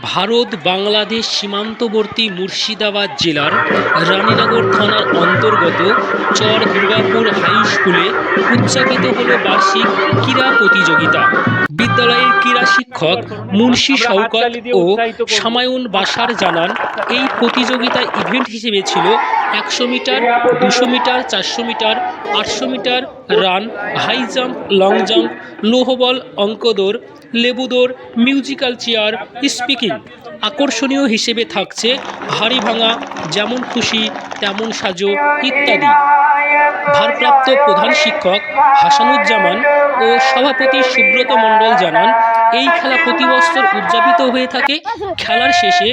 ভারত বাংলাদেশ সীমান্তবর্তী মুর্শিদাবাদ জেলার রানীনগর থানার অন্তর্গত চর দুর্গাপুর হাই স্কুলে উদযাপিত হল বার্ষিক ক্রীড়া প্রতিযোগিতা। বিদ্যালয়ের ক্রীড়া শিক্ষক মুন্সি শওকত ও সামায়ুন বাশার জানান, এই প্রতিযোগিতা ইভেন্ট হিসেবে ছিল 100 metre, 200 metre, 400 metre, 800 metre run, high jump, long jump, লোহ বল, অঙ্ক দৌড়, লেবু দৌড়, মিউজিক্যাল চেয়ার, স্পিকিং। আকর্ষণীয় হিসেবে থাকছে হাড়ি ভাঙা, যেমন খুশি তেমন সাজো ইত্যাদি। ভারপ্রাপ্ত প্রধান শিক্ষক হাসানুজ্জামান ও সভাপতি সুব্রত মণ্ডল জানান, এই খেলা প্রতি বছর উদযাপিত হয়ে থাকে। খেলার শেষে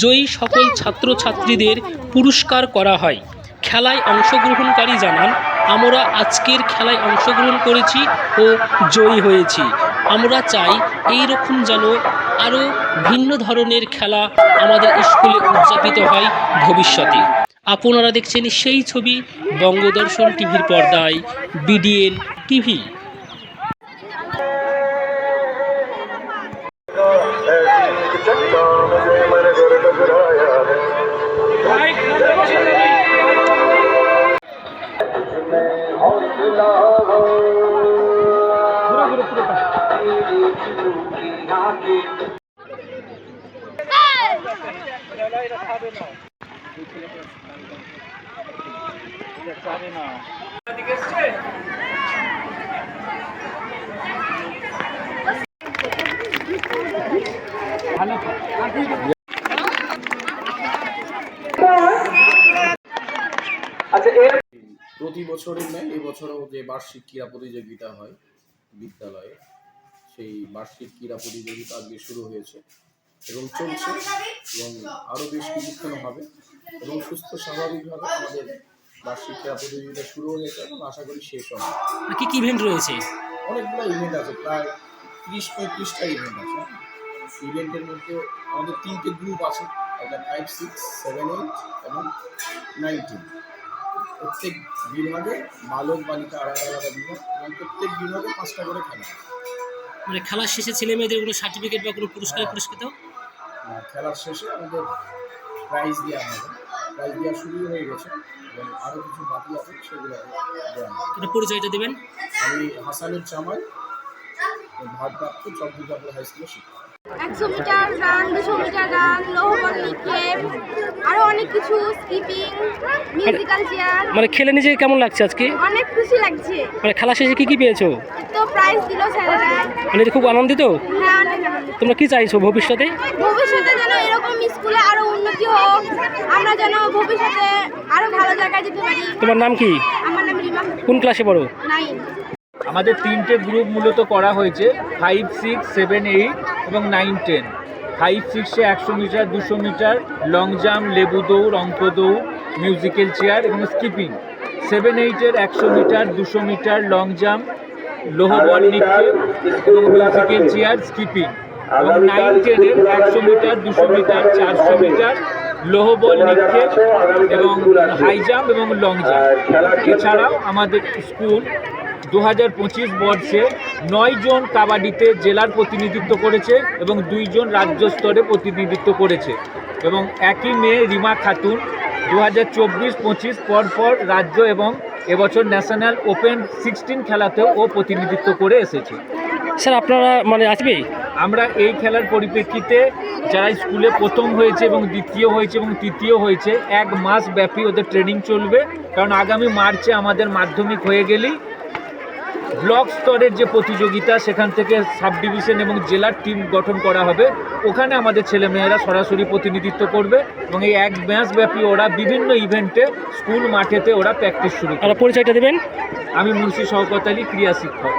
জয়ী সকল ছাত্রছাত্রীদের পুরস্কার করা হয়। খেলায় অংশগ্রহণকারী জানান, আমরা আজকের খেলায় অংশগ্রহণ করেছি ও জয়ী হয়েছি। আমরা চাই এই রকম যেন আরও ভিন্ন ধরনের খেলা আমাদের স্কুলে উদযাপিত হয় ভবিষ্যতে। আপনারা দেখছেন সেই ছবি বঙ্গদর্শন টিভির পর্দায়, বিডিএন টিভি। প্রতি বছরের ন্যায় এবছরও যে বার্ষিক ক্রীড়া প্রতিযোগিতা হয় বিদ্যালয়ে, সেই বার্ষিক ক্রীড়া প্রতিযোগিতা আজকে শুরু হয়েছে এবং চলছে, এবং আরও বেশ কিছুক্ষণ হবে এবং সুস্থ স্বাভাবিকভাবে আমাদের বার্ষিক ক্রীড়া প্রতিযোগিতা শুরু হয়েছে এবং আশা করি শেষ হবে। কি কি ইভেন্ট রয়েছে? অনেকগুলো ইভেন্ট আছে, প্রায় 30-35টা ইভেন্ট আছে। ইভেন্টের মধ্যে আমাদের 3টে গ্রুপ আছে, একটা 5, 6, 7, 8 এবং 9, 10। প্রত্যেক বিভাগে বালক বালিকা আলাদা আলাদা বিভাগ এবং প্রত্যেক বিভাগে 5টা করে খেলা। মানে খেলার শেষে ছেলে মেয়েদের কোনো সার্টিফিকেট বা কোনো পুরস্কার পুরস্কৃত? খেলার শেষে আমাদের প্রাইজ দেওয়া হবে। প্রাইজ দেওয়া শুরু হয়ে গেছে এবং আরও কিছু বাকি আছে, সেগুলো দেওয়া হবে। পরিচয়টা দেবেন? আমি হাসানুজ্জামান, ভারপ্রাপ্ত চর দুর্গাপুর হাই স্কুলের শিক্ষক। 100 মিটার রান, 200 মিটার রান, লোহ বল নিক্ষেপ, আরো অনেক কিছু, স্কিপিং, মিউজিক্যাল চেয়ার। মানে খেলে নিজেকে কেমন লাগছে আজকে? অনেক খুশি লাগছে। মানে খেলা শেষে কি কি পেয়েছো? তো প্রাইজ দিল স্যারেরা। মানে খুব আনন্দিত? হ্যাঁ, অনেক আনন্দিত। তোমরা কি চাইছো ভবিষ্যতে? ভবিষ্যতে যেন এরকম স্কুলে আরো উন্নতি হোক, আমরা যেন ভবিষ্যতে আরো ভালো জায়গায় যেতে পারি। তোমার নাম কি? আমার নাম রিমা। কোন ক্লাসে পড়ো? 9। আমাদের 3টে গ্রুপ মূলত করা হয়েছে, 5, 6, 7, 8 এবং 9, 10। 5, 6-এ 100 মিটার, 200 মিটার, লং জাম্প, লেবু দৌড়, অঙ্ক দৌড়, মিউজিক্যাল চেয়ার এবং স্কিপিং। 7, 8-এর 100 মিটার, 200 মিটার, লং জাম্প, লোহ বল নিক্ষেপ এবং মিউজিক্যাল চেয়ার, স্কিপিং। এবং 9, 10-এর 100 মিটার, 200 মিটার, 400 মিটার, লোহ বল নিক্ষেপ এবং হাই জাম্প এবং লং জাম্প। এছাড়াও আমাদের স্কুল 2025 বর্ষে 9 জন কাবাডিতে জেলার প্রতিনিধিত্ব করেছে এবং 2 জন রাজ্য স্তরে প্রতিনিধিত্ব করেছে। এবং একই মেয়ে রিমা খাতুন 2024-25 পরপর রাজ্য এবং এবছর ন্যাশনাল ওপেন 16 খেলাতেও ও প্রতিনিধিত্ব করে এসেছে। স্যার আপনারা মানে আসবে? আমরা এই খেলার পরিপ্রেক্ষিতে যারা স্কুলে প্রথম হয়েছে এবং দ্বিতীয় হয়েছে এবং তৃতীয় হয়েছে, 1 মাস ব্যাপী ওদের ট্রেনিং চলবে, কারণ আগামী মার্চে আমাদের মাধ্যমিক হয়ে গেলেই ব্লক স্তরের যে প্রতিযোগিতা, সেখান থেকে সাব ডিভিশন এবং জেলার টিম গঠন করা হবে। ওখানে আমাদের ছেলেমেয়েরা সরাসরি প্রতিনিধিত্ব করবে এবং এই 1 মাস ব্যাপী ওরা বিভিন্ন ইভেন্টে স্কুল মাঠেতে ওরা প্র্যাকটিস শুরু করবে। পরিচয়টা দেবেন? আমি মুন্সি শওকত আলী, ক্রীড়া শিক্ষক।